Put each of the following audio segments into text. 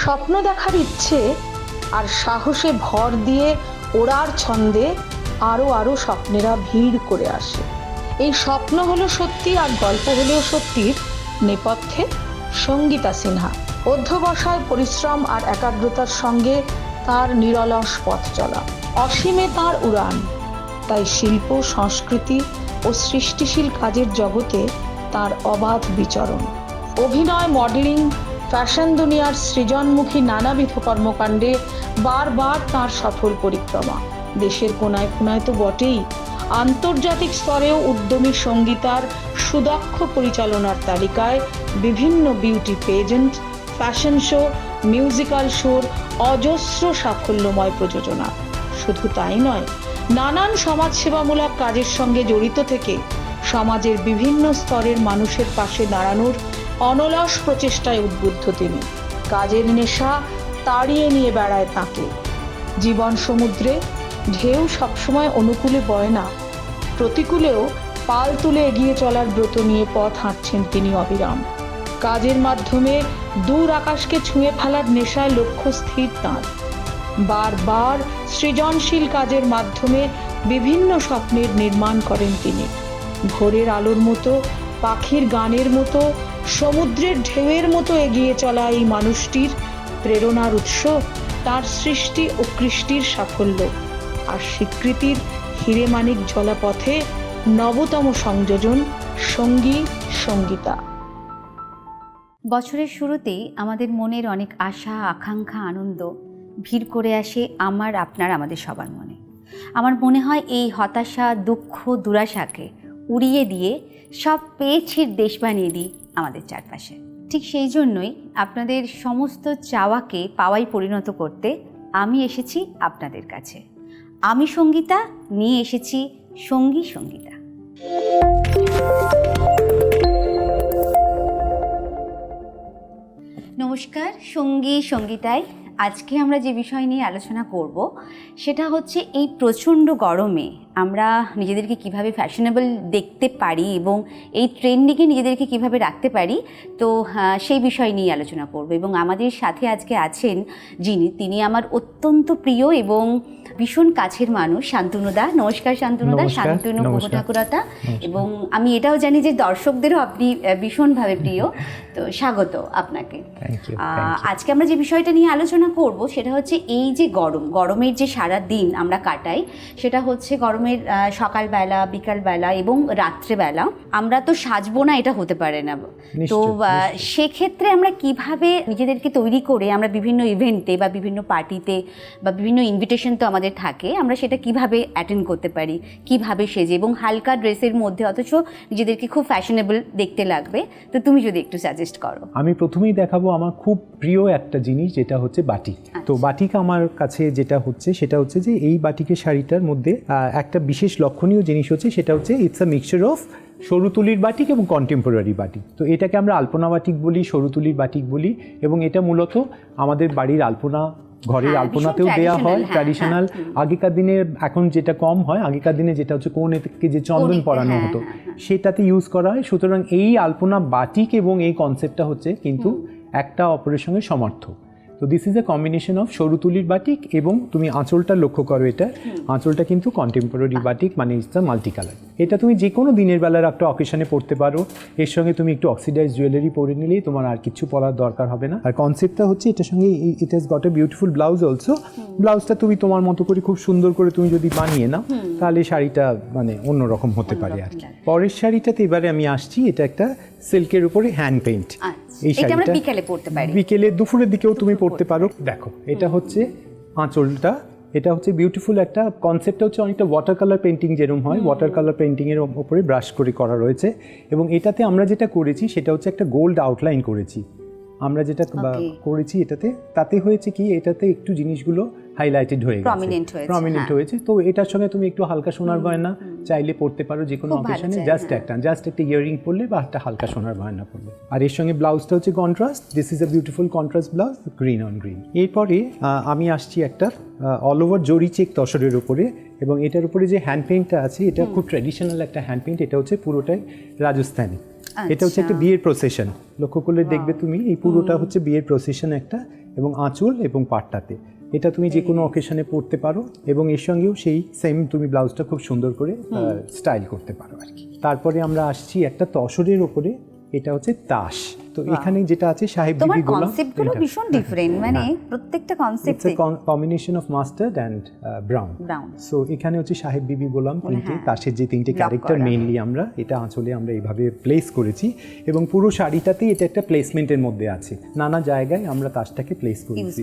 স্বপ্ন দেখার ইচ্ছে আর সাহসে ভর দিয়ে ওড়ার ছন্দে আরো আরো স্বপ্নেরা ভিড় করে আসে। এই স্বপ্ন হলো সত্যি আর গল্প হলেও সত্যির নেপথ্যে সঙ্গীতা সিনহা। অধ্যবসায়, পরিশ্রম আর একাগ্রতার সঙ্গে তার নিরলস পথ চলা, অসীমে তার উড়ান। তাই শিল্প, সংস্কৃতি ও সৃষ্টিশীল কাজের জগতে তার অবাধ বিচরণ। অভিনয়, মডেলিং, ফ্যাশন দুনিয়ার সৃজনমুখী নানাবিধ কর্মকাণ্ডে বারবার তার সফল পরিক্রমা। দেশের কোনায় কোনায় তো বটেই, আন্তর্জাতিক স্তরেও উদ্যমী সঙ্গীতার সুদক্ষ পরিচালনার তালিকায় বিভিন্ন বিউটি পেজেন্ট, ফ্যাশন শো, মিউজিক্যাল শোর অজস্র সাফল্যময় প্রযোজনা। শুধু তাই নয়, নানান সমাজসেবামূলক কাজের সঙ্গে জড়িত থেকে সমাজের বিভিন্ন স্তরের মানুষের পাশে দাঁড়ানোর অনলস প্রচেষ্টায় উদ্বুদ্ধ তিনি। কাজের নেশা তাড়িয়ে নিয়ে বেড়ায় তাকে। জীবন সমুদ্রে ঢেউ সবসময় অনুকূলে বয় না, প্রতিকূলেও পাল তুলে এগিয়ে চলার ব্রত নিয়ে পথ হাঁটছেন তিনি অবিরাম। কাজের মাধ্যমে দূর আকাশকে ছুঁয়ে ফেলার নেশায় লক্ষ্য স্থির তাঁর। বারবার সৃজনশীল কাজের মাধ্যমে বিভিন্ন স্বপ্নের নির্মাণ করেন তিনি। ভোরের আলোর মতো, পাখির গানের মতো, সমুদ্রের ঢেউয়ের মতো এগিয়ে চলা এই মানুষটির প্রেরণার উৎস তার সৃষ্টি ও কৃষ্টির সাফল্য আর স্বীকৃতির হিরে মানিক ঝলা পথে নবতম সংযোজন সঙ্গী সঙ্গীতা। বছরের শুরুতেই আমাদের মনের অনেক আশা, আকাঙ্ক্ষা, আনন্দ ভিড় করে আসে আমার, আপনার, আমাদের সবার মনে। আমার মনে হয় এই হতাশা, দুঃখ, দুরাশাকে উড়িয়ে দিয়ে সব পেয়েছির দেশ বানিয়ে দিই আমাদের চারপাশে। ঠিক সেই জন্যই আপনাদের সমস্ত চাওয়াকে পাওয়াই পরিণত করতে আমি এসেছি আপনাদের কাছে। আমি সঙ্গীতা নিয়ে এসেছি সঙ্গী সঙ্গীতা। নমস্কার, সঙ্গী সঙ্গীতায় আজকে আমরা যে বিষয় নিয়ে আলোচনা করব সেটা হচ্ছে এই প্রচণ্ড গরমে আমরা নিজেদেরকে কিভাবে ফ্যাশনেবল দেখতে পারি এবং এই ট্রেন্ডিংয়ে নিজেদেরকে কিভাবে রাখতে পারি, তো সেই বিষয় নিয়ে আলোচনা করব। এবং আমাদের সাথে আজকে আছেন যিনি, তিনি আমার অত্যন্ত প্রিয় এবং ভীষণ কাছের মানুষ, শান্তনুদা। নমস্কার শান্তনুদা। শান্তনু ঠাকুরতা। এবং আমি এটাও জানি যে দর্শকদেরও আপনি ভীষণভাবে প্রিয়, তো স্বাগত আপনাকে। আজকে আমরা যে বিষয়টা নিয়ে আলোচনা করব সেটা হচ্ছে এই যে গরমের যে সারা দিন আমরা কাটাই, সেটা হচ্ছে গরমের সকালবেলা, বিকালবেলা এবং রাত্রেবেলা আমরা তো সাজবো না, এটা হতে পারে না। তো সেক্ষেত্রে আমরা কিভাবে নিজেদেরকে তৈরি করে আমরা বিভিন্ন ইভেন্টে বা বিভিন্ন পার্টিতে বা বিভিন্ন ইনভিটেশন তো আমাদের থাকে, আমরা সেটা কিভাবে অ্যাটেন্ড করতে পারি, কিভাবে সেজে এবং হালকা ড্রেসের মধ্যে অথচ নিজেদেরকে খুব ফ্যাশনেবল দেখতে লাগবে। তো তুমি যদি একটু সাজেস্ট করো। আমি প্রথমেই দেখাবো আমার খুব প্রিয় একটা জিনিস, যেটা হচ্ছে বাটিক। তো বাটিক আমার কাছে যেটা হচ্ছে সেটা হচ্ছে যে এই বাটিকের শাড়িটার মধ্যে একটা বিশেষ লক্ষণীয় জিনিস হচ্ছে, সেটা হচ্ছে ইটস আ মিক্সচার অফ সরু তুলির বাটিক এবং কন্টেম্পোরারি বাটিক। তো এটাকে আমরা আলপনা বাটিক বলি, সরু তুলির বাটিক বলি, এবং এটা মূলত আমাদের বাড়ির আলপনা, ঘরের আলপনাতেও দেওয়া হয়, ট্র্যাডিশনাল। আগেকার দিনে, এখন যেটা কম হয়, আগেকার দিনে যেটা হচ্ছে কোণে থেকে যে চন্দন পরানো হতো সেটাতে ইউজ করা হয়। সুতরাং এই আলপনা বাটিক এবং এই কনসেপ্টটা হচ্ছে কিন্তু একটা অপরের সঙ্গে সমর্থ। তো this is a combination of সরু তুলির বাটিক এবং তুমি আঁচলটা লক্ষ্য করো, এটা আঁচলটা কিন্তু কন্টেম্পোরারি বাটিক, মানে ইটস আ মাল্টি কালার। এটা তুমি যে কোনো দিনের বেলার একটা অকেশনে পরতে পারো। এর সঙ্গে তুমি একটু অক্সিডাইজ জুয়েলারি পরে নিলেই তোমার আর কিছু পরার দরকার হবে না। আর কনসেপ্টটা হচ্ছে এটার সঙ্গে it has got a beautiful blouse also. ব্লাউজটা তুমি তোমার মতো করে খুব সুন্দর করে তুমি যদি বানিয়ে নাও, তাহলে শাড়িটা মানে অন্যরকম হতে পারে আর কি। পরের শাড়িটাতে এবারে আমি আসছি, এটা একটা সিল্কের উপরে হ্যান্ড পেইন্ট। এই শাড়িটা বিকেলে পরতে পারি, বিকেলে দুপুরের দিকেও তুমি পরতে পারো। দেখো, এটা হচ্ছে আঁচলটা, এটা হচ্ছে বিউটিফুল একটা কনসেপ্টটা হচ্ছে অনেকটা ওয়াটার কালার পেন্টিং যেরকম হয়, ওয়াটার কালার পেন্টিংয়ের ওপরে ব্রাশ করে করা রয়েছে। এবং এটাতে আমরা যেটা করেছি সেটা হচ্ছে একটা গোল্ড আউটলাইন করেছি। আমরা যেটা করেছি এটাতে, তাতে হয়েছে কি, এটাতে একটু জিনিসগুলো হাইলাইটেড হয়ে গেছে, প্রমিনেন্ট হয়েছে। তো এটার সঙ্গে তুমি একটু হালকা সোনার গয়না চাইলে পড়তে পারো যে কোনো অকেশনে, জাস্ট একটা ইয়ারিং পরলে বা একটা হালকা সোনার গয়না পরলে। আর এর সঙ্গে ব্লাউজটা হচ্ছে contrast, this is a beautiful contrast blouse, green on green. এরপরে আমি আসছি একটা অল ওভার জরি চেক তসরের উপরে, এবং এটার উপরে যে হ্যান্ড পেইন্টটা আছে এটা খুব ট্র্যাডিশনাল একটা হ্যান্ড পেইন্ট। এটা হচ্ছে পুরোটাই রাজস্থানী। এটা হচ্ছে একটা বিয়ের প্রসেশন, লক্ষ্য করলে দেখবে তুমি এই পুরোটা হচ্ছে বিয়ের প্রসেশন একটা। এবং আঁচল এবং পাটটাতে। এটা তুমি যে কোনো অকেশনে পরতে পারো এবং এর সঙ্গেও সেই সেম তুমি ব্লাউজটা খুব সুন্দর করে স্টাইল করতে পারো আর কি। তারপরে আমরা আসছি একটা তসরের ওপরে, এটা হচ্ছে তাস। তো এখানে যেটা আছে সাহেব তোমার বিবি গোলাম, কনসেপ্টগুলো ভীষণ ডিফারেন্ট, মানে প্রত্যেকটা concept combination of mustard and brown. So এখানে হচ্ছে সাহেব বিবি গোলাম তিনটে, তাসের যে তিনটে ক্যারেক্টার মেইনলি আমরা এটা আঁচলে আমরা এইভাবে প্লেস করেছি এবং পুরো শাড়িটাতেই এটা একটা প্লেসমেন্টের মধ্যে আছে, নানা জায়গায় আমরা তাসটাকে প্লেস করেছি।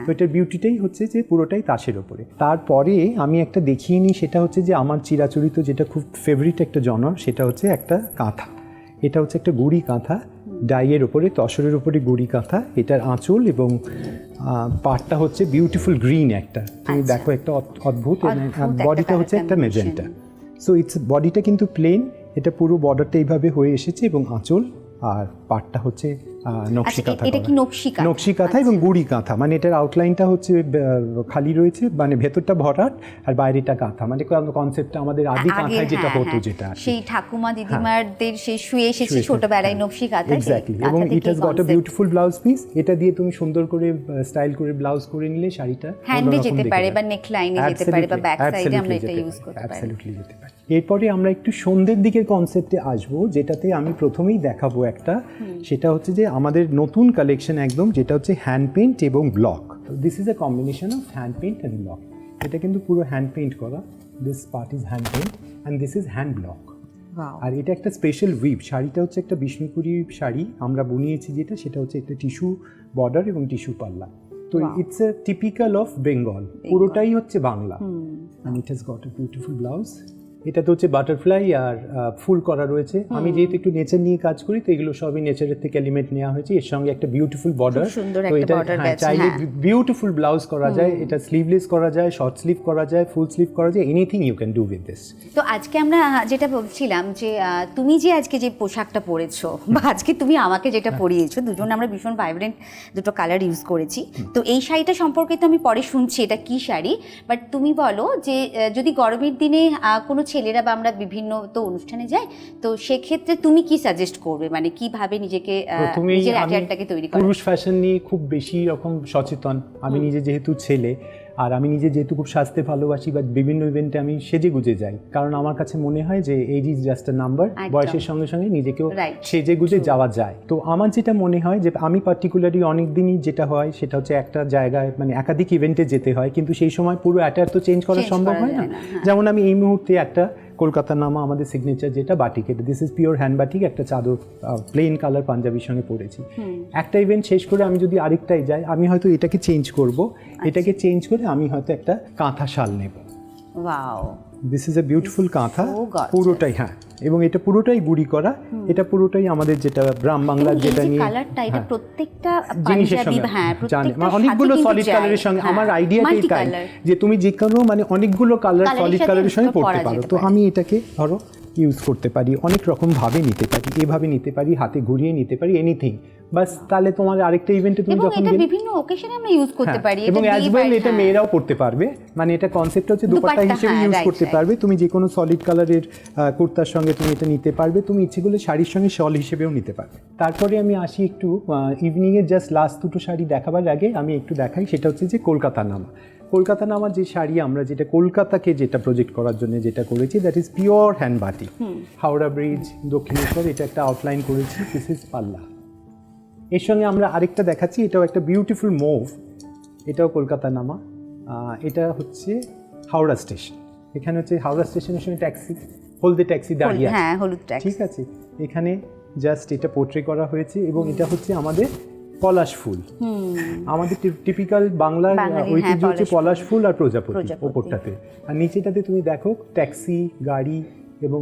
তো এটার বিউটিটাই হচ্ছে যে পুরোটাই তাসের ওপরে। তারপরে আমি একটা দেখিয়ে নিই, সেটা হচ্ছে যে আমার চিরাচরিত যেটা খুব ফেভারিট একটা জনর, সেটা হচ্ছে একটা কাঁথা। এটা হচ্ছে একটা গুড়ি কাঁথা, ডাইয়ের ওপরে তসরের ওপরে গুড়ি কাঁথা। এটার আঁচল এবং পাটটা হচ্ছে বিউটিফুল গ্রিন একটা, তুমি দেখো একটা অদ্ভুত, বডিটা হচ্ছে একটা মেজেন্টা। সো ইটস বডিটা কিন্তু প্লেন, এটা পুরো বর্ডারটা এইভাবে হয়ে এসেছে এবং আঁচল আর পাটটা হচ্ছে নকশি কাঁথা, এটা কি নকশি কাঁথা এবং গুড়ি কাঁথা। মানে এটার আউটলাইনটা হচ্ছে খালি রয়েছে, মানে ভেতরটা ভরাট আর বাইরেটা কাঁথা, মানে কনসেপ্টটা আমাদের আদি কাঁথায় যেটা হতো, যেটা সেই ঠাকুমা দিদিমারদের সেই শুয়ে এসেছে ছোটবেলায় নকশি কাঁথা। এক্স্যাক্টলি। এবং it has got a beautiful blouse piece. এটা দিয়ে তুমি সুন্দর করে স্টাইল করে ব্লাউজ করে নিলে শাড়িটা হ্যান্ডে যেতে পারে বা নেক লাইনে যেতে পারে বা ব্যাক সাইডে আমরা এটা ইউজ করতে পারি। অ্যাবসলিউটলি যেতে পারে। এরপরে আমরা একটু সন্ধ্যের দিকের কনসেপ্টে আসবো, যেটাতে আমি প্রথমেই দেখাবো একটা, সেটা হচ্ছে যে আমাদের নতুন কালেকশন একদম, যেটা হচ্ছে হ্যান্ড পেইন্ট এবং block. This is a combination of hand paint and block. এটা কিন্তু পুরো হ্যান্ড পেইন্ট করা, this part is hand paint and this is hand block. আর এটা একটা স্পেশাল উইভ। শাড়িটা হচ্ছে একটা বিষ্ণুপুরি শাড়ি আমরা বুনিয়েছি, যেটা সেটা হচ্ছে একটা টিস্যু বর্ডার এবং টিস্যু পাল্লা। তো it's a typical of Bengal, পুরোটাই হচ্ছে Bangla. And it has got a beautiful blouse. এটাতে হচ্ছে বাটারফ্লাই আর ফুল করা রয়েছে। আমি যেহেতু একটু নেচার নিয়ে কাজ করি, তো এগুলো সবই নেচারের থেকে এলিমেন্ট নেওয়া হয়েছে। এর সঙ্গে একটা বিউটিফুল বর্ডার, তো এটা চাইলে বিউটিফুল ব্লাউজ করা যায়। এটা স্লিভলেস করা যায়, শর্ট স্লিভ করা যায়, ফুল স্লিভ করা যায়, anything you can do with this. তো আজকে আমরা যেটা বলছিলাম যে তুমি যে আজকে যে পোশাকটা পরেছো বা আজকে তুমি আমাকে যেটা পরিয়েছো, দুজন আমরা ভীষণ ভাইব্রেন্ট দুটো কালার ইউজ করেছি। তো এই শাড়িটা সম্পর্কে তো আমি পরে শুনছি এটা কি শাড়ি, বাট তুমি বলো যে যদি গরমের দিনে কোনো ছেলেরা বা আমরা বিভিন্ন তো অনুষ্ঠানে যাই, তো সেক্ষেত্রে তুমি কি সাজেস্ট করবে, মানে কিভাবে নিজেকে নিজের অ্যাটায়ারটাকে তৈরি করা? পুরুষ ফ্যাশন নিয়ে খুব বেশি রকম সচেতন আমি নিজে, যেহেতু ছেলে, আর আমি নিজে যেহেতু খুব সাজতে ভালোবাসি বা বিভিন্ন ইভেন্টে আমি সেজে গুজে যাই, কারণ আমার কাছে মনে হয় যে age is just a number, বয়সের সঙ্গে সঙ্গে নিজেকেও সেজে গুজে যাওয়া যায়। তো আমার যেটা মনে হয় যে আমি পার্টিকুলারলি অনেক দিনই যেটা হয় সেটা হচ্ছে একটা জায়গায় মানে একাধিক ইভেন্টে যেতে হয়, কিন্তু সেই সময় পুরো অ্যাটায়ার তো চেঞ্জ করা সম্ভব হয় না। যেমন আমি এই মুহূর্তে একটা কলকাতার নামা আমাদের সিগনেচার যেটা batik, this is pure hand batik, একটা চাদর প্লেন কালার পাঞ্জাবির সঙ্গে পরেছি। একটা ইভেন্ট শেষ করে আমি যদি আরেকটাই যাই, আমি হয়তো এটাকে চেঞ্জ করব, এটাকে চেঞ্জ করে আমি হয়তো একটা কাঁথা শাল নেব। Wow, this is a beautiful কাঁথা, পুরোটাই এবং এটা পুরোটাই গুড়ি করা, এটা পুরোটাই আমাদের যেটা গ্রাম বাংলার যেটা নিয়ে কালারটা, এটা প্রত্যেকটা জিনিসের সঙ্গে অনেকগুলো সলিড কালারের সঙ্গে আমার আইডিয়াটাই তাই যে তুমি যে কোনো মানে অনেকগুলো কালার সলিড কালারের সঙ্গে পড়তে পারো। তো আমি এটাকে ধরো ইউজ করতে পারি, অনেক রকম ভাবে নিতে পারি, এভাবে নিতে পারি, হাতে ঘুরিয়ে নিতে পারি, এনিথিং। বাস তাহলে তোমার আরেকটা ইভেন্টে তুমি যখন বিভিন্ন অকেশনে আমরা ইউজ করতে পারি, এবং অ্যাজ ওয়েল এটা মেয়েরাও পড়তে পারবে, মানে এটা কনসেপ্ট হচ্ছে দুপাট্টা হিসেবে ইউজ করতে পারবে। তুমি যে কোনো সলিড কালারের কুর্তার সঙ্গে তুমি এটা নিতে পারবে, তুমি ইচ্ছে করলে শাড়ির সঙ্গে শল হিসেবেও নিতে পারবে। তারপরে আমি আসি একটু ইভিনিংয়ের জাস্ট লাস্ট দুটো শাড়ি দেখাবার আগে আমি একটু দেখাই, সেটা হচ্ছে যে কলকাতা নামা। কলকাতা নামার যে শাড়ি আমরা যেটা কলকাতাকে যেটা প্রজেক্ট করার জন্য যেটা করেছি, that is pure hand batik. Howrah bridge, Dakshineswar, এটা একটা আউটলাইন করেছি, দিস ইজ পাল্লা। এর সঙ্গে আমরা আরেকটা দেখাচ্ছি, এটাও একটা বিউটিফুল মুভ, এটাও কলকাতা নামা। এটা হচ্ছে হাওড়া স্টেশন, এখানে হচ্ছে হাওড়া স্টেশনের সঙ্গে ট্যাক্সি, হলদে ট্যাক্সি দাঁড়িয়ে আছে, হলুদ ট্যাক্সি, ঠিক আছে। এখানে জাস্ট এটা পোর্ট্রে করা হয়েছে এবং এটা হচ্ছে আমাদের পলাশ ফুল। আমাদের টিপিক্যাল বাংলার ঐতিহ্য হচ্ছে পলাশ ফুল আর প্রজাপতি ওপরটাতে, আর নিচেটাতে তুমি দেখো ট্যাক্সি, গাড়ি এবং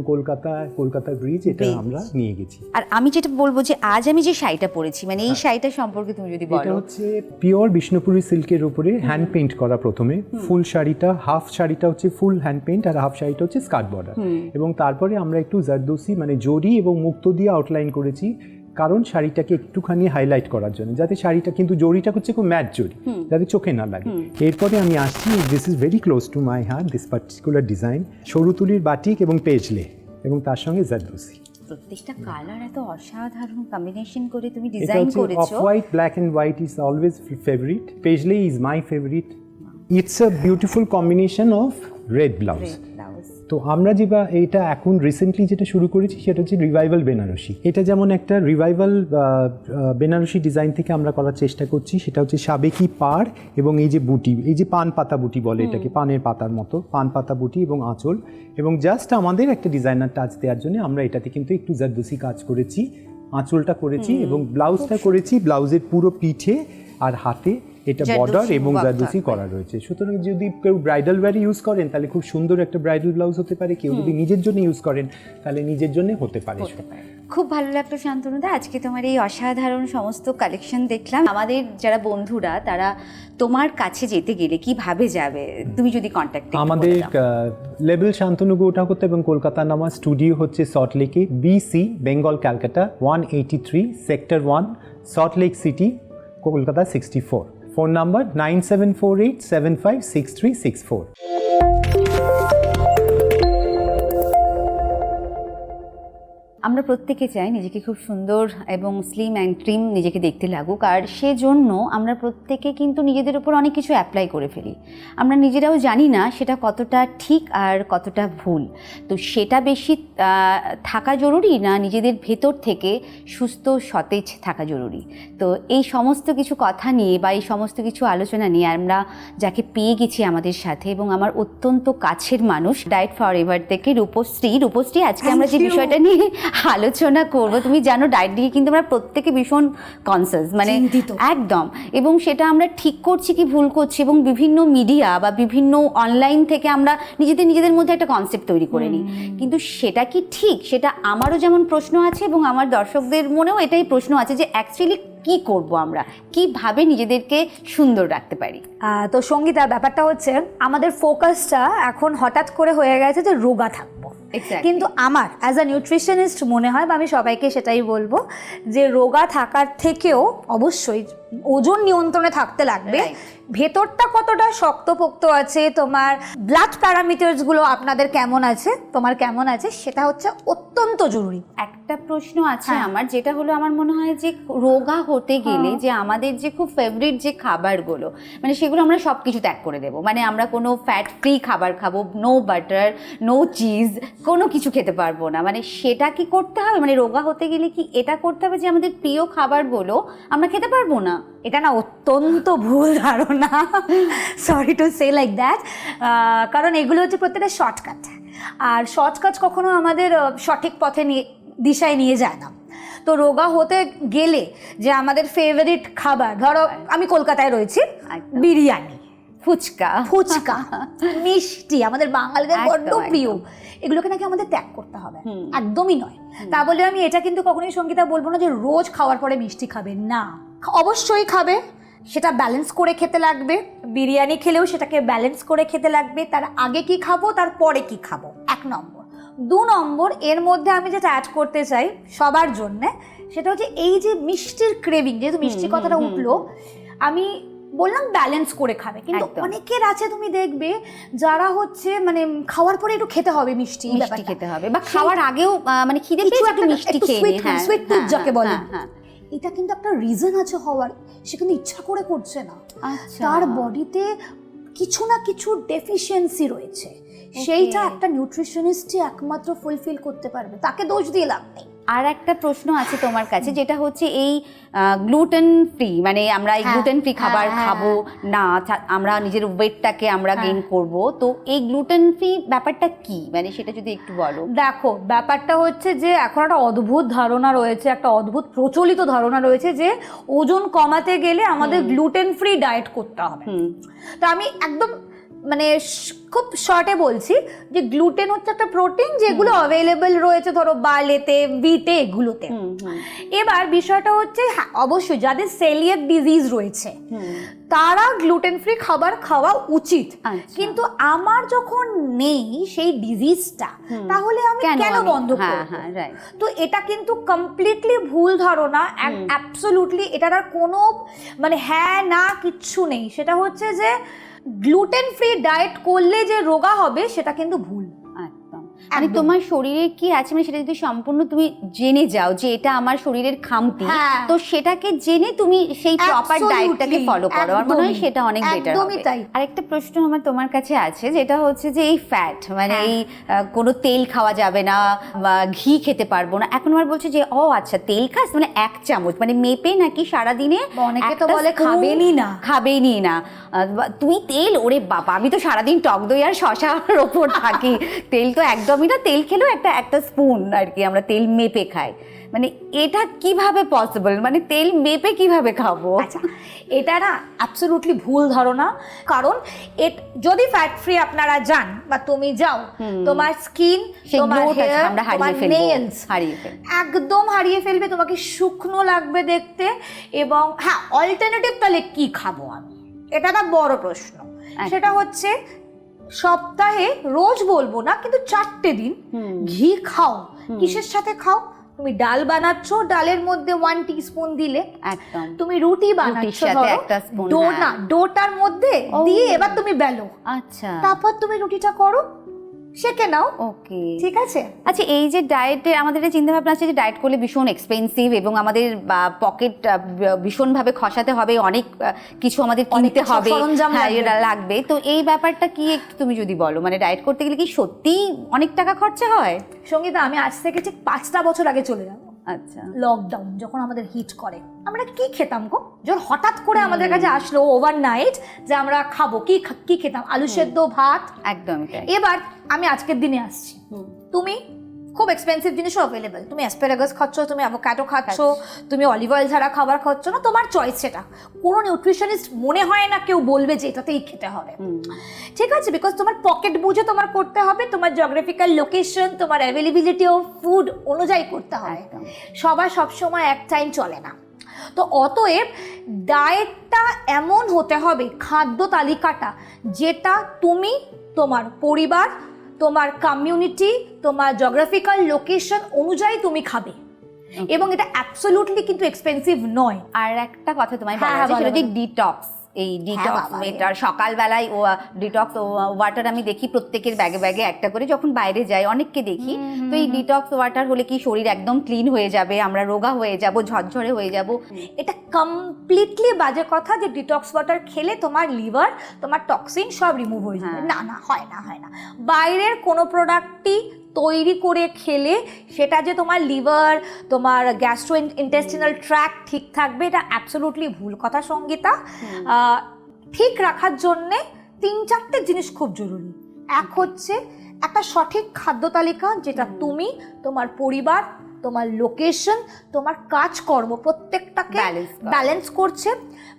কলকাতার ব্রিজ, এটা আমরা নিয়ে গেছি। আর আমি যেটা বলবো যে আজ আমি যে শাড়িটা পরেছি, মানে এই শাড়িটা সম্পর্কে তুমি যদি বলো। এটা হচ্ছে পিওর বিষ্ণুপুরি সিল্কের উপরে হ্যান্ড পেইন্ট করা। প্রথমে ফুল শাড়িটা, হাফ শাড়িটা হচ্ছে ফুল হ্যান্ড পেইন্ট আর হাফ শাড়িটা হচ্ছে স্কার্ট বর্ডার, এবং তারপরে আমরা একটু জারদোসি মানে জরি এবং মুক্তো দিয়ে আউটলাইন করেছি, কারণ শাড়িটাকে একটুখানি হাইলাইট করার জন্য, যাতে শাড়িটা কিন্তু জরিটা হচ্ছে খুব ম্যাট জরি, যাতে চোখে না লাগে। এরপরে আমি আসছি, this is very close to my heart, this particular design, সরু তুলির বাটিক এবং পেজলে, এবং তার সঙ্গে জারদোসি। প্রত্যেকটা কালার এত অসাধারণ কম্বিনেশন করে তুমি এটা ডিজাইন হচ্ছে অফ করেছো। White, black and white is always favourite, paisley is my favourite. It's a beautiful combination of red blouse. তো আমরা এটা এখন রিসেন্টলি যেটা শুরু করেছি সেটা হচ্ছে রিভাইভাল বেনারসি। এটা যেমন একটা রিভাইভাল বেনারসি ডিজাইন থেকে আমরা করার চেষ্টা করছি, সেটা হচ্ছে সাবেকি পাড় এবং এই যে বুটি, এই যে পান পাতা বুটি বলে এটাকে, পানের পাতার মতো পান পাতা বুটি এবং আঁচল, এবং জাস্ট আমাদের একটা ডিজাইনার টাচ দেওয়ার জন্য আমরা এটাতে কিন্তু একটু জারদোসি কাজ করেছি, আঁচলটা করেছি এবং ব্লাউজটা করেছি ব্লাউজের পুরো পিঠে আর হাতে এটা বর্ডার এবং জারদোসি করা রয়েছে। সুতরাং যদি কেউ ব্রাইডাল ওয়্যারে ইউজ করেন তাহলে খুব সুন্দর একটা ব্রাইডাল ব্লাউজ হতে পারে, কেউ যদি নিজের জন্য ইউজ করেন তাহলে নিজের জন্য হতে পারে। খুব ভালো লাগলো শান্তনুদা, আজকে তোমার এই অসাধারণ সমস্ত কালেকশন দেখলাম। আমাদের যারা বন্ধুরা তারা তোমার কাছে যেতে গেলে কিভাবে যাবে, তুমি যদি কন্ট্যাক্ট আমাদের লেবেল শান্তনু গৌঠাকোত্তা এবং কলকাতার আমার স্টুডিও হচ্ছে সল্টলেকে, BC Bengal Calcutta 183 sector 1 Salt Lake city Kolkata 64। Phone number 9748756364। আমরা প্রত্যেকে চাই নিজেকে খুব সুন্দর এবং স্লিম অ্যান্ড ট্রিম নিজেকে দেখতে লাগুক, আর সেজন্য আমরা প্রত্যেকে কিন্তু নিজেদের উপর অনেক কিছু অ্যাপ্লাই করে ফেলি। আমরা নিজেরাও জানি না সেটা কতটা ঠিক আর কতটা ভুল। তো সেটা বেশি থাকা জরুরি না নিজেদের ভেতর থেকে সুস্থ সতেজ থাকা জরুরি। তো এই সমস্ত কিছু কথা নিয়ে বা এই সমস্ত কিছু আলোচনা নিয়ে আমরা যাকে পেয়ে গেছি আমাদের সাথে, এবং আমার অত্যন্ত কাছের মানুষ, ডায়েট ফরএভার থেকে রূপশ্রী, আজকে আমরা যে বিষয়টা নিয়ে আলোচনা করব, তুমি জানো ডায়েট নিয়ে কিন্তু আমরা প্রত্যেকে ভীষণ কনসাস, মানে একদম, এবং সেটা আমরা ঠিক করছি কি ভুল করছি, এবং বিভিন্ন মিডিয়া বা বিভিন্ন অনলাইন থেকে আমরা নিজেদের মধ্যে একটা কনসেপ্ট তৈরি করে নিই, কিন্তু সেটা কি ঠিক, সেটা আমারও যেমন প্রশ্ন আছে এবং আমার দর্শকদের মনেও এটাই প্রশ্ন আছে যে অ্যাকচুয়ালি কি করব, আমরা কিভাবে নিজেদেরকে সুন্দর রাখতে পারি। তো সঙ্গীতা, ব্যাপারটা হচ্ছে আমাদের ফোকাসটা এখন হঠাৎ করে হয়ে গেছে যে রোগা থাকবো, কিন্তু আমার অ্যাজ আ নিউট্রিশনিস্ট মনে হয়, বা আমি সবাইকে সেটাই বলবো, যে রোগা থাকার থেকেও অবশ্যই ওজন নিয়ন্ত্রণে থাকতে লাগবে। ভেতরটা কতটা শক্তপোক্ত আছে, তোমার ব্লাড প্যারামিটার্সগুলো আপনাদের কেমন আছে, তোমার কেমন আছে, সেটা হচ্ছে অত্যন্ত জরুরি। একটা প্রশ্ন আছে আমার, যেটা হলো আমার মনে হয় যে রোগা হতে গেলে যে আমাদের যে খুব ফেভারিট যে খাবারগুলো, মানে সেগুলো আমরা সব কিছু ত্যাগ করে দেবো, মানে আমরা কোনো ফ্যাট ফ্রি খাবার খাবো, নো বাটার, নো চিজ, কোনো কিছু খেতে পারবো না, মানে সেটা কি করতে হবে? মানে রোগা হতে গেলে কি এটা করতে হবে যে আমাদের প্রিয় খাবারগুলো আমরা খেতে পারবো না? এটা না অত্যন্ত ভুল ধারণা, sorry to say like that, কারণ এগুলো হচ্ছে প্রত্যেকটা শর্টকাট, আর শর্টকাট কখনো আমাদের সঠিক পথে দিশায় নিয়ে যায় না। তো রোগা হতে গেলে যে আমাদের ফেভারিট খাবার, ধরো আমি কলকাতায় রয়েছি, বিরিয়ানি, ফুচকা মিষ্টি আমাদের বাঙালিদের বড্ড প্রিয়, এগুলোকে নাকি আমাদের ত্যাগ করতে হবে, একদমই নয়। তা বলে আমি এটা কিন্তু কখনোই সঙ্গীতা বলবো না যে রোজ খাওয়ার পরে মিষ্টি খাবে, না, অবশ্যই খাবে, সেটা ব্যালেন্স করে খেতে লাগবে। বিরিয়ানি খেলেও সেটাকে ব্যালেন্স করে খেতে লাগবে, তার আগে কি খাবো তার পরে কি খাবো, 1 নম্বর। 2 নম্বর, এর মধ্যে আমি যেটা অ্যাড করতে চাই সবার জন্যে, সেটা হচ্ছে এই যে মিষ্টির ক্রেভিং, যেহেতু মিষ্টি কথাটা উঠলো, আমি বললাম ব্যালেন্স করে খাবে, কিন্তু অনেকের আছে তুমি দেখবে যারা হচ্ছে মানে খাওয়ার পরে একটু খেতে হবে মিষ্টি খেতে হবে, বা খাওয়ার আগেও মানে খিদে পেয়েছে একটু মিষ্টি খেয়ে নিই, সুইট টুথ যাকে বলে, এটা কিন্তু একটা রিজন আছে হওয়ার, সে কিন্তু ইচ্ছা করে করছে না, তার বডিতে কিছু না কিছু ডেফিসিয়েন্সি রয়েছে, সেইটা একটা নিউট্রিশনিস্টই একমাত্র ফুলফিল করতে পারবে, তাকে দোষ দিয়ে লাভ নেই। আর একটা প্রশ্ন আছে তোমার কাছে, যেটা হচ্ছে এই গ্লুটেন ফ্রি, মানে আমরা এই গ্লুটেন ফ্রি খাবার খাবো না, আমরা নিজের ওয়েটটাকে আমরা গেইন করব, তো এই গ্লুটেন ফ্রি ব্যাপারটা কি, মানে সেটা যদি একটু বলো। দেখো, ব্যাপারটা হচ্ছে যে এখন একটা অদ্ভুত ধারণা রয়েছে, একটা অদ্ভুত প্রচলিত ধারণা রয়েছে যে ওজন কমাতে গেলে আমাদের গ্লুটেন ফ্রি ডায়েট করতে হবে। তো আমি একদম মানে খুব শর্টে বলছি যে গ্লুটেন হচ্ছে একটা প্রোটিন যেগুলো অ্যাভেলেবল রয়েছে ধরো বার্লিতে, ভিটে, এগুলোতে। এবার বিষয়টা হচ্ছে হ্যাঁ অবশ্যই যাদের সেলিয়াক ডিজিজ রয়েছে তারা গ্লুটেন ফ্রি খাবার খাওয়া উচিত, কিন্তু আমার যখন নেই সেই ডিজিজটা তাহলে আমি কেন বন্ধ করব? তো এটা কিন্তু কমপ্লিটলি ভুল ধারণা, অ্যাবসলিউটলি এটার আর কোনো মানে হ্যাঁ না কিচ্ছু নেই। সেটা হচ্ছে যে গ্লুটেন ফ্রি ডায়েট করলে যে রোগা হবে সেটা কিন্তু ভুল। মানে তোমার শরীরে কি আছে মানে সেটা যদি সম্পূর্ণ তুমি জেনে যাও যে এটা আমার শরীরের খামতি, হ্যাঁ। তো সেটাকে জেনে তুমি সেই প্রপার Absolutely, ডায়েটটাকে ফলো করো, আমার মনে হয় একদমই, সেটা অনেক বেটার একদমই হবে। তাই। আরেকটা প্রশ্ন আমার তোমার কাছে আছে, যেটা হচ্ছে যে এই ফ্যাট মানে হ্যাঁ। এই কোনো তেল খাওয়া যাবে না বা ঘি খেতে পারবো না, এখন আমার বলছে যে ও আচ্ছা তেল খাস মানে 1 চামচ মানে মেপে নাকি সারাদিনে অনেকে তো একটা বলে spoon খাবেনই না। খাবেনই না। তুই তেল, ওরে বাবা আমি তো সারাদিন টক দই আর শশার ওপর থাকি, তেল তো একদমই না, তেল খেলেও একটা স্পুন আর কি আমরা তেল মেপে খাই, মানে এটা কিভাবে পসিবল, মানে তেল মেপে কিভাবে খাবো? আচ্ছা, এটা না অ্যাবসলিউটলি ভুল ধারণা। কারণ যদি ফ্যাট ফ্রি আপনারা যান বা তুমি যাও, তোমার স্কিন, সেই তোমার glow টা হেয়ার, আমরা তোমার হারিয়ে ফেলবো, নেলস হারিয়ে ফেলবো। একদম হারিয়ে ফেলবে, তোমাকে শুকনো লাগবে দেখতে। এবং হ্যাঁ, অল্টারনেটিভ তাহলে কি খাবো আমি, এটা একটা বড় প্রশ্ন। সেটা হচ্ছে সপ্তাহে, রোজ বলবো না কিন্তু 4টে দিন ঘি খাও। কিসের সাথে খাও? তুমি ডাল বানাচ্ছো, ডালের মধ্যে 1 টিস্পুন দিলে, একদম তুমি রুটি বানাচ্ছো, সাথে একটা স্পুন, ডো না, ডোটার মধ্যে দিয়ে এবার তুমি বেলো, আচ্ছা তারপর তুমি রুটিটা করো, সেকে নাও, ওকে ঠিক আছে? আচ্ছা, এই যে ডায়েটে আমাদের একটা চিন্তা ভাবনা আছে যে ডায়েট করলে ভীষণ এক্সপেন্সিভ এবং আমাদের পকেট ভীষণভাবে খসাতে হবে, অনেক কিছু আমাদের কিনতে কিছু হবে, সরঞ্জাম হ্যাঁ লাগবে। এটা লাগবে। তো এই ব্যাপারটা কি একটু তুমি যদি বলো, মানে ডায়েট করতে গেলে কি সত্যিই অনেক টাকা খরচা হয়? সঙ্গীতা, আমি আজ থেকে ঠিক 5টা বছর আগে চলে যাবো। আচ্ছা, লকডাউন যখন আমাদের হিট করে, আমরা কি খেতাম গো? যখন হঠাৎ করে আমাদের কাছে আসলো ওভারনাইট যে আমরা খাবো, কি খেতাম? আলু সেদ্ধ, ভাত। একদমই তাই। এবার আমি আজকের দিনে আসছি, তুমি খুব এক্সপেন্সিভ জিনিসও অ্যাভেলেবেল, তুমি অ্যাসপারাগাস খাচ্ছ, তুমি অ্যাভোকাডো খাচ্ছ, তুমি অলিভ অয়েল ছাড়া খাবার খাচ্ছ না, তোমার চয়েস সেটা। কোনো নিউট্রিশনিস্ট মনে হয় না কেউ বলবে যে এটাতেই খেতে হবে, ঠিক আছে? বিকজ তোমার পকেট বুঝে তোমার করতে হবে, তোমার জিওগ্রাফিক্যাল লোকেশন, তোমার অ্যাভেলেবিলিটি অফ ফুড অনুযায়ী করতে হবে। সবার সবসময় এক টাইম চলে না। তো অতএব ডায়েটটা এমন হতে হবে, খাদ্য তালিকাটা, যেটা তুমি, তোমার পরিবার, তোমার কমিউনিটি, তোমার জিওগ্রাফিক্যাল লোকেশন অনুযায়ী তুমি খাবে, এবং এটা অ্যাবসলিউটলি কিন্তু এক্সপেন্সিভ নয়। আর একটা কথা তোমায় হ্যাঁ, বলা আছে, সেটা বলো, যে বলো। ডিটক্স, এই ডিটক্স বাবা, ওয়াটার, সকালবেলায় ও ডিটক্স ওয়াটার আমি দেখি প্রত্যেকের ব্যাগে ব্যাগে একটা করে, যখন বাইরে যাই অনেককে দেখি। তো এই ডিটক্স ওয়াটার হলে কি শরীর একদম ক্লিন হয়ে যাবে, আমরা রোগা হয়ে যাব, ঝরঝরে হয়ে যাব? এটা কমপ্লিটলি বাজে কথা যে ডিটক্স ওয়াটার খেলে তোমার লিভার, তোমার টক্সিন সব রিমুভ হয়ে যাবে। না না, হয় না, হয় না। বাইরের কোনো প্রোডাক্টই তৈরি করে খেলে সেটা যে তোমার লিভার, তোমার গ্যাস্ট্রো ইন্টেস্টিনাল ট্র্যাক্ট ঠিক থাকবে, এটা অ্যাবসলিউটলি ভুল কথা সঙ্গীতা। ঠিক রাখার জন্যে 3-4টে জিনিস খুব জরুরি। এক হচ্ছে একটা সঠিক খাদ্য তালিকা, যেটা তুমি, তোমার পরিবার, তোমার লোকেশন, তোমার কাজকর্ম প্রত্যেকটাকে ব্যালেন্স করছে।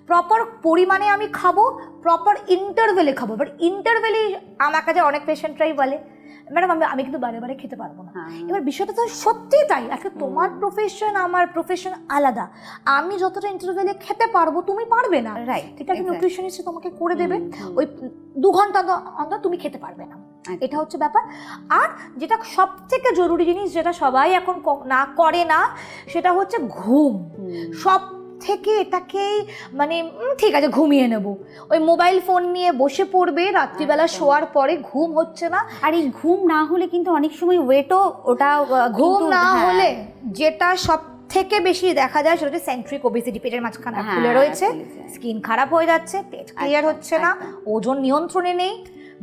প্রপার পরিমাণে আমি খাবো, প্রপার ইন্টারভেলে খাবো। বাট ইন্টারভেলে আমার কাছে অনেক পেশেন্টরাই বলে, ম্যাডাম আমি কিন্তু বারে বারে খেতে পারবো না। এবার বিষয়টা তো সত্যিই তাই। আজকে তোমার প্রফেশন, আমার প্রফেশন আলাদা। আমি যতটা ইন্টারভেলে খেতে পারবো, তুমি পারবে না, রাইট? ঠিক আছে, নিউট্রিশনিস্ট তোমাকে করে দেবে, ওই 2 ঘন্টা অন্তর তুমি খেতে পারবে না। এটা হচ্ছে ব্যাপার। আর যেটা সব থেকে জরুরি জিনিস, যেটা সবাই এখন না করে না, সেটা হচ্ছে ঘুম। সব থেকে এটাকেই মানে ঠিক আছে ঘুমিয়ে নেব, ওই মোবাইল ফোন নিয়ে বসে পড়বে রাত্রিবেলা শোয়ার পরে, ঘুম হচ্ছে না। আর এই ঘুম না হলে কিন্তু অনেক সময় ওয়েটও, ওটা ঘুম না হলে যেটা সব থেকে বেশি দেখা যায় সেটা হচ্ছে সেন্ট্রিক ওবেসিটি, পেটের মাঝখানে ফুলে রয়েছে, স্কিন খারাপ হয়ে যাচ্ছে, পেট ক্লিয়ার হচ্ছে না, ওজন নিয়ন্ত্রণে নেই,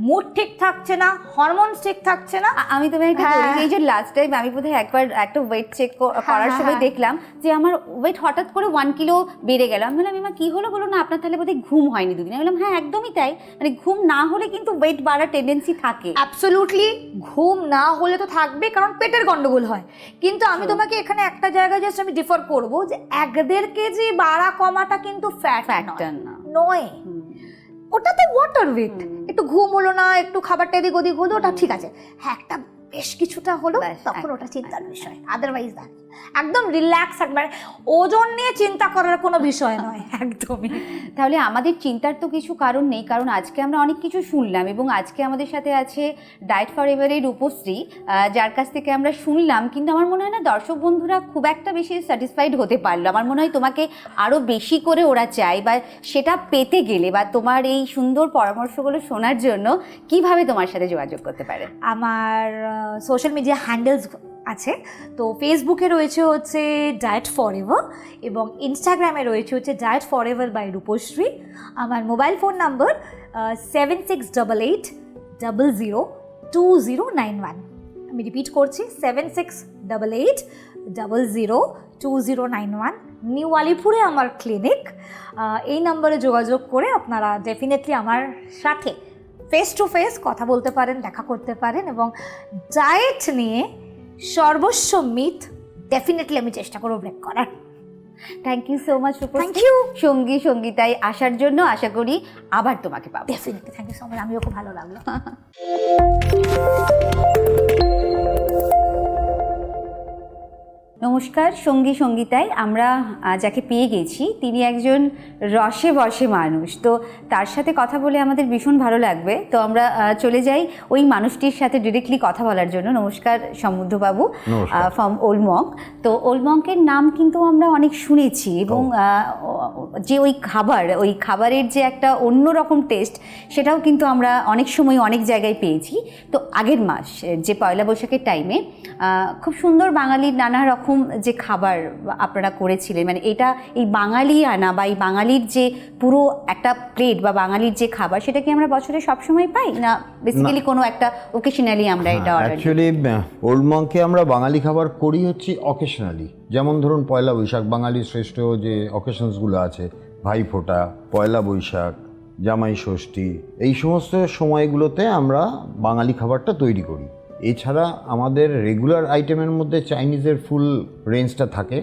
মুড ঠিক থাকছে না, হরমোনস ঠিক থাকছে না। আমি তোমায় একটা বলি, এই যে লাস্ট টাইম আমি বোধহয় একবার একটা ওয়েট চেক করার সময় দেখলাম যে আমার ওয়েট হঠাৎ করে 1 কিলো বেড়ে গেল। আমি বললাম কি হলো? বলো না আপনার তাহলে বোধহয় ঘুম হয়নি 2 দিন। আমি বললাম হ্যাঁ একদমই তাই, মানে ঘুম না হলে কিন্তু ওয়েট বাড়ার টেন্ডেন্সি থাকে। অ্যাবসলিউটলি, ঘুম না হলে তো থাকবে, কারণ পেটের গন্ডগোল হয়। কিন্তু আমি তোমাকে এখানে একটা জায়গায় জাস্ট আমি ডিফার করবো যে 1-1.5 কেজি বাড়া কমাটা কিন্তু ফ্যাক্টর নয়, ওটাতে ওয়াটার ওয়েট। একটু ঘুম হলো না, একটু খাবারটা এদিক ওদিক হলো, ওটা ঠিক আছে। হ্যাঁ, একটা বেশ কিছুটা হলো, তখন ওটা চিন্তার বিষয়, আদারওয়াইজ না। একদম রিল্যাক্স, মানে ওজন নিয়ে চিন্তা করার কোনো বিষয় নয় একদমই। তাহলে আমাদের চিন্তার তো কিছু কারণ নেই, কারণ আজকে আমরা অনেক কিছু শুনলাম এবং আজকে আমাদের সাথে আছে ডায়েট ফর এভারের রূপশ্রী, যার কাছ থেকে আমরা শুনলাম। কিন্তু আমার মনে হয় না দর্শক বন্ধুরা খুব একটা বেশি স্যাটিসফাইড হতে পারলো। আমার মনে হয় তোমাকে আরও বেশি করে ওরা চায়, বা সেটা পেতে গেলে বা তোমার এই সুন্দর পরামর্শগুলো শোনার জন্য কিভাবে তোমার সাথে যোগাযোগ করতে পারে? আমার সোশ্যাল মিডিয়া হ্যান্ডেলস আছে, তো ফেসবুকে রয়েছে হচ্ছে ডায়েট ফর এভার এবং ইনস্টাগ্রামে রয়েছে হচ্ছে diet forever by Rupshree. আমার মোবাইল ফোন নাম্বার 7688002091। আমি রিপিট করছি 7688002091। নিউ আলিপুরে আমার ক্লিনিক। এই নাম্বারে যোগাযোগ করে আপনারা ডেফিনেটলি আমার সাথে ফেস টু ফেস কথা বলতে পারেন, দেখা করতে পারেন এবং ডায়েট নিয়ে সর্বস্ব মিথ ডেফিনেটলি আমি চেষ্টা করব ব্রেক করার। Thank you so much Rupshree. Thank you সঙ্গী সঙ্গীতায় আসার জন্য। আশা করি আবার তোমাকে পাবো। Definitely, thank you so much, আমিও খুব ভালো লাগলো। নমস্কার, সঙ্গী সঙ্গীতায় আমরা যাকে পেয়ে গেছি তিনি একজন রসে বসে মানুষ। তো তার সাথে কথা বলে আমাদের ভীষণ ভালো লাগবে। তো আমরা চলে যাই ওই মানুষটির সাথে ডিরেক্টলি কথা বলার জন্য। নমস্কার সমুদ্রবাবু, ফ্রম ওল্ড মঙ্ক। তো ওল্ড মঙ্কের নাম কিন্তু আমরা অনেক শুনেছি এবং যে ওই খাবারের যে একটা অন্যরকম টেস্ট, সেটাও কিন্তু আমরা অনেক সময় অনেক জায়গায় পেয়েছি। তো আগের মাস যে পয়লা বৈশাখের টাইমে খুব সুন্দর বাঙালির নানা রকম যে খাবার আপনারা করেছিলেন, মানে এটা এই বাঙালি আনা বা এই বাঙালির যে পুরো একটা প্লেট বা বাঙালির যে খাবার, সেটা কি আমরা বছরে সবসময় পাই না বেসিক্যালি কোনো একটা ওকেশনালি আমরা এটা অর্ডার? অ্যাকচুয়ালি ওল্ড মঙ্কে আমরা বাঙালি খাবার করি হচ্ছে অকেশনালি। যেমন ধরুন পয়লা বৈশাখ, বাঙালির শ্রেষ্ঠ যে অকেশনসগুলো আছে, ভাইফোঁটা, পয়লা বৈশাখ, জামাই ষষ্ঠী, এই সমস্ত সময়গুলোতে আমরা বাঙালি খাবারটা তৈরি করি। এছাড়া আমাদের রেগুলার আইটেমের মধ্যে চাইনিজের ফুল রেঞ্জটা থাকে,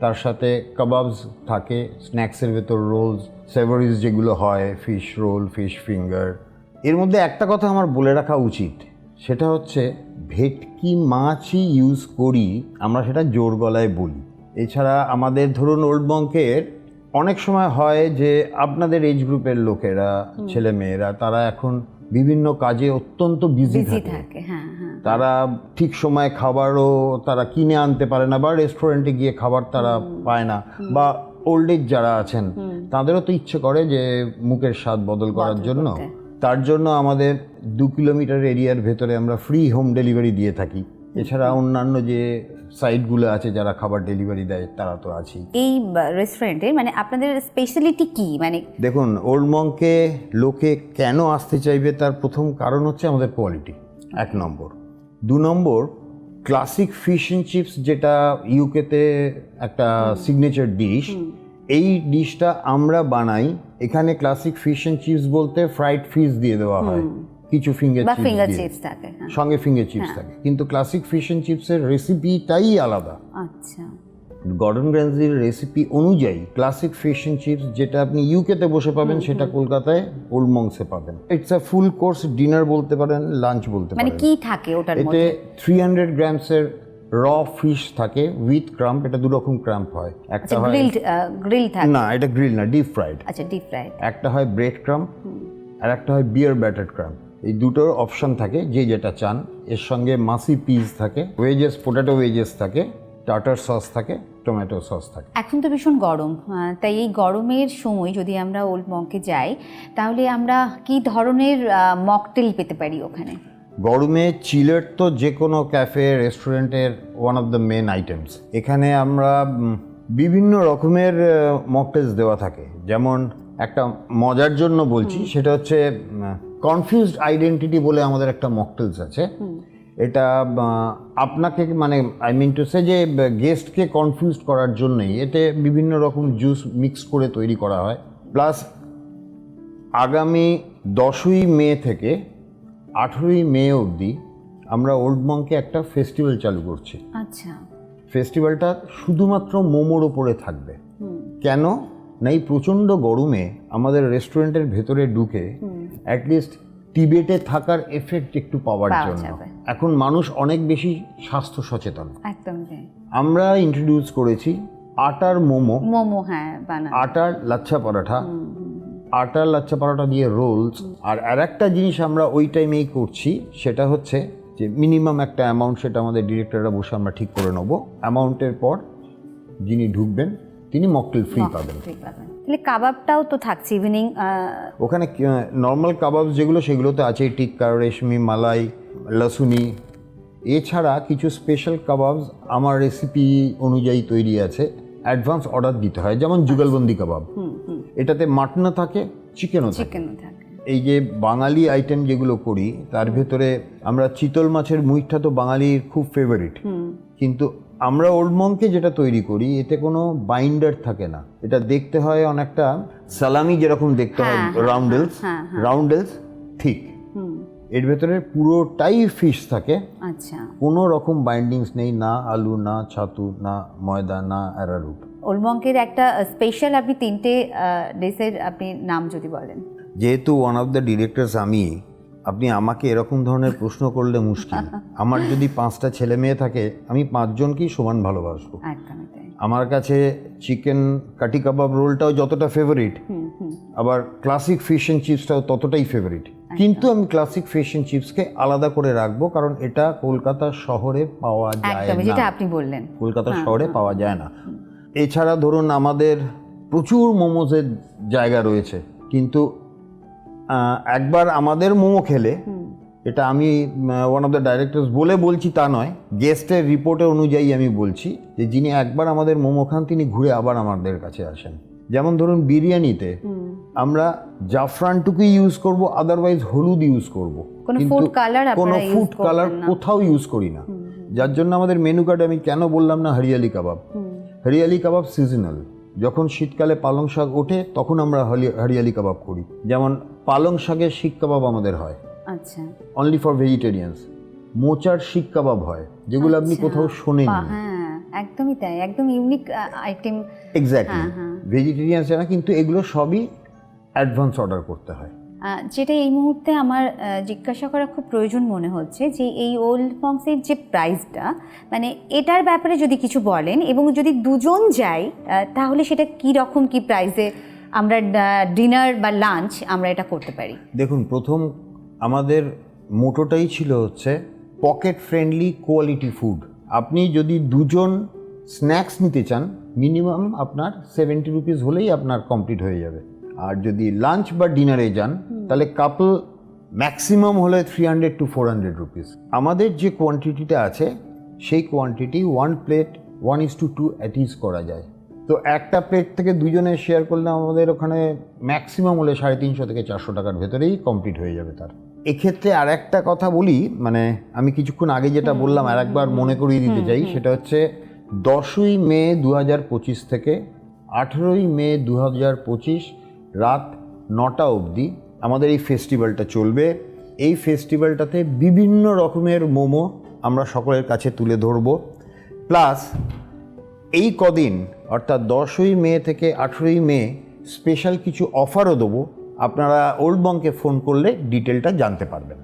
তার সাথে কাবাবস থাকে, স্ন্যাক্সের ভেতর রোলস, সেভারিজ যেগুলো হয়, ফিশ রোল, ফিশ ফিঙ্গার। এর মধ্যে একটা কথা আমার বলে রাখা উচিত, সেটা হচ্ছে ভেটকি মাছই ইউজ করি আমরা, সেটা জোর গলায় বলি। এছাড়া আমাদের ধরুন ওল্ড মঙ্কের অনেক সময় হয় যে আপনাদের এজ গ্রুপের লোকেরা, ছেলে মেয়েরা, তারা এখন বিভিন্ন কাজে অত্যন্ত বিজি থাকে। তারা ঠিক সময় খাবারও তারা কিনে আনতে পারে না, বা রেস্টুরেন্টে গিয়ে খাবার তারা পায় না, বা ওল্ড এজ যারা আছেন তাদেরও তো ইচ্ছে করে যে মুখের স্বাদ বদল করার জন্য। তার জন্য আমাদের 2 কিলোমিটার এরিয়ার ভেতরে আমরা ফ্রি হোম ডেলিভারি দিয়ে থাকি। এছাড়া অন্যান্য যে সাইটগুলো আছে যারা খাবার ডেলিভারি দেয় তারা তো আছেই। এই রেস্টুরেন্টে মানে আপনাদের স্পেশালিটি কি? মানে দেখুন, ওল্ড মঙ্কে লোকে কেন আসতে চাইবে তার প্রথম কারণ হচ্ছে আমাদের quality, 1 number. 2 number, classic fish and chips, যেটা ইউকেতে একটা সিগনেচার ডিশ। এই ডিশটা আমরা বানাই এখানে। ক্লাসিক ফিশ অ্যান্ড চিপস বলতে ফ্রাইড ফিশ দিয়ে দেওয়া হয়, কিছু ফিঙ্গার চিপস থাকে, সঙ্গে ফিঙ্গার চিপস থাকে, কিন্তু ক্লাসিক ফিশ অ্যান্ড চিপসের রেসিপিটাই আলাদা। আচ্ছা, গর্ডন গ্র্যামজির রেসিপি অনুযায়ী ক্লাসিক ফিশ অ্যান্ড চিপস যেটা আপনি ইউকেতে বসে পাবেন, সেটা কলকাতায় ওল্ড মঙ্কসে পাবেন। It's a full course dinner বলতে পারেন, লাঞ্চ বলতে পারেন। মানে কি থাকে ওটার মধ্যে? এতে 300 গ্রামসের র ফিশ থাকে উইথ ক্রাম্প। এটা 2 রকম ক্রাম্প হয়, একটা হয় গ্রিল থাকে, না এটা গ্রিল না, ডিপ ফ্রাইড। আচ্ছা, ডিপ ফ্রাইড। একটা হয় ব্রেড ক্রাম্প আর একটা হয় বিয়ার ব্যাটার ক্রাম্প। এই দুটোর অপশন থাকে, যে যেটা চান। এর সঙ্গে মাসি পিস থাকে, ওয়েজেস, পোটাটো ওয়েজেস থাকে, টার্টার সস থাকে, টমেটো সস থাকে। এখন তো ভীষণ গরম, তাই এই গরমের সময় যদি আমরা ওল্ড মঙ্কে যাই তাহলে আমরা কি ধরনের মকটেল পেতে পারি ওখানে? গরমে চিলার তো যে কোনো ক্যাফে রেস্টুরেন্টের one of the main items. এখানে আমরা বিভিন্ন রকমের মকটেলস দেওয়া থাকে। যেমন একটা মজার জন্য বলছি, সেটা হচ্ছে কনফিউজড আইডেন্টিটি বলে আমাদের একটা মকটেলস আছে। এটা আপনাকে মানে আই মিন টু সে যে গেস্টকে কনফিউজ করার জন্যই এতে বিভিন্ন রকম জুস মিক্স করে তৈরি করা হয়। প্লাস আগামী 10ই মে থেকে 18ই মে অবধি আমরা ওল্ড মঙ্কে একটা ফেস্টিভ্যাল চালু করছি। আচ্ছা, ফেস্টিভ্যালটা শুধুমাত্র মোমোর ওপরে থাকবে। কেন না, এই প্রচণ্ড গরমে আমাদের রেস্টুরেন্টের ভেতরে ঢুকে অ্যাটলিস্ট তিবেটে থাকার এফেক্ট একটু পাওয়ার পাওয়া জন্য। যাবে। এখন মানুষ অনেক বেশি স্বাস্থ্য সচেতন। একদম তাই। আমরা ইন্ট্রোডিউস করেছি আটার মোমো, মোমো, হ্যাঁ বানানো। আটার লাচ্ছা পরাঠা, আটার লাচ্ছা পরাঠা দিয়ে রোলস। আর একটা জিনিস আমরা ওই টাইমেই করছি, সেটা হচ্ছে যে মিনিমাম একটা অ্যামাউন্ট, সেটা আমাদের ডিরেক্টররা বসে আমরা ঠিক করে নেব। অ্যামাউন্টের পর যিনি ঢুকবেন তিনি মকটেল ফ্রি পাবেন। ঠিক পাবেন। তাহলে কাবাবটাও তো থাকছে ইভিনিং। ওখানে নর্মাল কাবাব যেগুলো সেগুলো তো আছেই, টিক্কা, রেশমি, মালাই, লসুনি। এছাড়া কিছু স্পেশাল কাবাব আমার রেসিপি অনুযায়ী তৈরি আছে, অ্যাডভান্স অর্ডার দিতে হয়। যেমন যুগলবন্দি কাবাব, এটাতে মাটনও থাকে, চিকেনও থাকে। চিকেনও থাকে। এই যে বাঙালি আইটেম যেগুলো করি তার ভেতরে আমরা চিতল মাছের মুইঠটা তো বাঙালির খুব ফেভারিট, কিন্তু আমরা ওল্ড মঙ্কে যেটা তৈরি করি এতে কোনো বাইন্ডার থাকে না। এটা দেখতে হয় অনেকটা সালামি যেরকম দেখতে হয়, রাউন্ডেলস ঠিক। এর ভেতরে পুরোটাই ফিশ থাকে, আচ্ছা। কোনো রকম বাইন্ডিংস নেই, না আলু, না ছাতু, না ময়দা, না অ্যারারুট। ওলমঙ্কের একটা স্পেশাল আপনি 3টে ডিশের আপনি নাম যদি বলেন। যেহেতু ওয়ান অফ দ্য ডিরেক্টরস আমি, আপনি আমাকে এরকম ধরনের প্রশ্ন করলে মুশকিল। আমার যদি 5টা ছেলে মেয়ে থাকে আমি 5 জনকেই সমান ভালোবাসবো। একদমই তাই। আমার কাছে চিকেন কাটি কাবাব রোলটাও যতটা ফেভারিট, আবার ক্লাসিক ফিশ অ্যান্ড চিপসটাও ততটাই ফেভারিট। কিন্তু আমি ক্লাসিক ফিশ অ্যান্ড চিপসকে আলাদা করে রাখবো, কারণ এটা কলকাতা শহরে পাওয়া যায় একদমই, যেটা না। আপনি বললেন কলকাতা শহরে পাওয়া যায় না। এছাড়া ধরুন আমাদের প্রচুর মোমোজের জায়গা রয়েছে, কিন্তু একবার আমাদের মোমো খেলে, এটা আমি ওয়ান অফ দ্য ডাইরেক্টরস বলে বলছি তা নয়, গেস্টের রিপোর্টের অনুযায়ী আমি বলছি, যে যিনি একবার আমাদের মোমো খান তিনি ঘুরে আবার আমাদের কাছে আসেন। যেমন ধরুন বিরিয়ানিতে আমরা জাফরানটুকুই ইউজ করব, আদারওয়াইজ হলুদ ইউজ করব, কোনো ফুড কালার কোনো আপনারা ফুড ইউজ কালার করবেন না। কোথাও ইউজ করি না। যার জন্য আমাদের মেনু কার্ডে আমি কেন বললাম না হরিয়ালি কাবাব। হরিয়ালি কাবাব সিজনাল, যখন শীতকালে পালং শাক ওঠে তখন আমরা হরিয়ালি কাবাব করি। যেমন পালং শাকের শিক কাবাব আমাদের হয়, আচ্ছা। Only for vegetarians. মোচার শিক কাবাব হয়, যেগুলো আপনি কোথাও শোনেননি। হ্যাঁ একদমই তাই, একদম ইউনিক আইটেম। এক্স্যাক্টলি, ভেজিটেরিয়ানস না, কিন্তু এগুলো সবই অ্যাডভান্স অর্ডার করতে হয়। যেটা এই মুহূর্তে আমার জিজ্ঞাসা করা খুব প্রয়োজন মনে হচ্ছে, যে এই ওল্ড মঙ্কসের যে প্রাইসটা, মানে এটার ব্যাপারে যদি কিছু বলেন, এবং যদি দুজন যাই তাহলে সেটা কি রকম কি প্রাইসে আমরা ডিনার বা লাঞ্চ আমরা এটা করতে পারি। দেখুন, প্রথম আমাদের মোটোটাই ছিল হচ্ছে পকেট ফ্রেন্ডলি কোয়ালিটি ফুড। আপনি যদি দুজন স্ন্যাক্স নিতে চান মিনিমাম আপনার 70 রুপিস হলেই আপনার কমপ্লিট হয়ে যাবে। আর যদি লাঞ্চ বা ডিনারে যান তাহলে কাপল ম্যাক্সিমাম হলে 300 to 400 রুপিস। আমাদের যে কোয়ান্টিটিটা আছে সেই কোয়ান্টিটি 1 প্লেট 1:2 অ্যাটিজ করা যায়। তো একটা প্লেট থেকে দুজনে শেয়ার করলে আমাদের ওখানে ম্যাক্সিমাম হলে 350 থেকে 400 টাকার ভেতরেই কমপ্লিট হয়ে যাবে তার। এক্ষেত্রে আর একটা কথা বলি, মানে আমি কিছুক্ষণ আগে যেটা বললাম আর একবার মনে করিয়ে দিতে চাই, সেটা হচ্ছে 10ই মে 2025 থেকে 18ই মে 2025 রাত 9টা অবধি আমাদের এই ফেস্টিভ্যালটা চলবে। এই ফেস্টিভ্যালটাতে বিভিন্ন রকমের মোমো আমরা সকলের কাছে তুলে ধরব, প্লাস এই কদিন অর্থাৎ 10ই মে থেকে 18ই মে স্পেশাল কিছু অফারও দেবো। আপনারা ওল্ড মঙ্কে ফোন করলে ডিটেলটা জানতে পারবেন।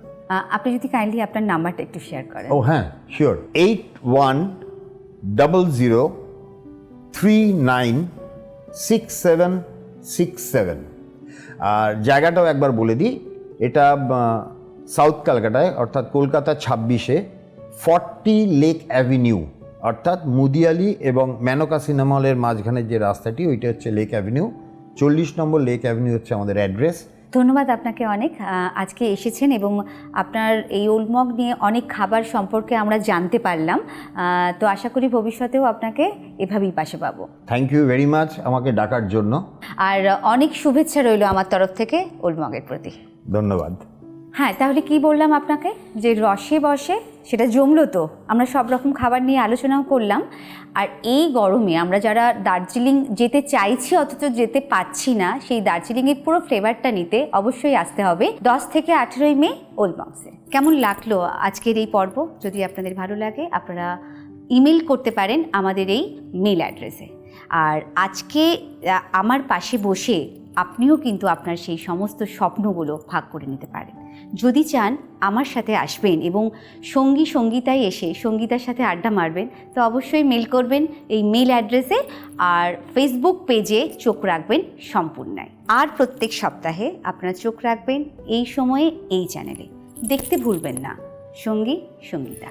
আপনি যদি কাইন্ডলি আপনার নাম্বারটা একটু শেয়ার করেন। ও হ্যাঁ, শিওর, 8100396767। আর জায়গাটাও একবার বলে দিই, এটা সাউথ ক্যালকাটায় অর্থাৎ কলকাতা 26-এ 40 লেক অ্যাভিনিউ, অর্থাৎ মুদিয়ালি এবং মেনকা সিনেমা হলের মাঝখানের যে রাস্তাটি ওইটা হচ্ছে লেক অ্যাভিনিউ। 40 নম্বর লেক অ্যাভিনিউ হচ্ছে আমাদের অ্যাড্রেস। ধন্যবাদ আপনাকে অনেক, আজকে এসেছেন এবং আপনার এই ওল্ড মঙ্ক নিয়ে অনেক খাবার সম্পর্কে আমরা জানতে পারলাম। তো আশা করি ভবিষ্যতেও আপনাকে এভাবেই পাশে পাবো। থ্যাংক ইউ ভেরি মাচ আমাকে ডাকার জন্য। আর অনেক শুভেচ্ছা রইল আমার তরফ থেকে ওল্ড মঙ্কের প্রতি। ধন্যবাদ। হ্যাঁ, তাহলে কি বললাম আপনাকে, যে রসে বসে সেটা জমলো। তো আমরা সব রকম খাবার নিয়ে আলোচনাও করলাম। আর এই গরমে আমরা যারা দার্জিলিং যেতে চাইছি অথচ যেতে পাচ্ছি না, সেই দার্জিলিংয়ের পুরো ফ্লেভারটা নিতে অবশ্যই আসতে হবে 10 থেকে 18ই মে ওল্ড মঙ্কসে। কেমন লাগলো আজকের এই পর্ব? যদি আপনাদের ভালো লাগে আপনারা ইমেল করতে পারেন আমাদের এই মেল অ্যাড্রেসে। আর আজকে আমার পাশে বসে আপনিও কিন্তু আপনার সেই সমস্ত স্বপ্নগুলো ভাগ করে নিতে পারেন। যদি চান আমার সাথে আসবেন এবং সঙ্গী সঙ্গীতায় এসে সঙ্গীতার সাথে আড্ডা মারবেন, তো অবশ্যই মেল করবেন এই মেল অ্যাড্রেসে, আর ফেসবুক পেজে চোখ রাখবেন সম্পূর্ণায়। আর প্রত্যেক সপ্তাহে আপনারা চোখ রাখবেন এই সময়ে এই চ্যানেলে। দেখতে ভুলবেন না সঙ্গী সঙ্গীতা।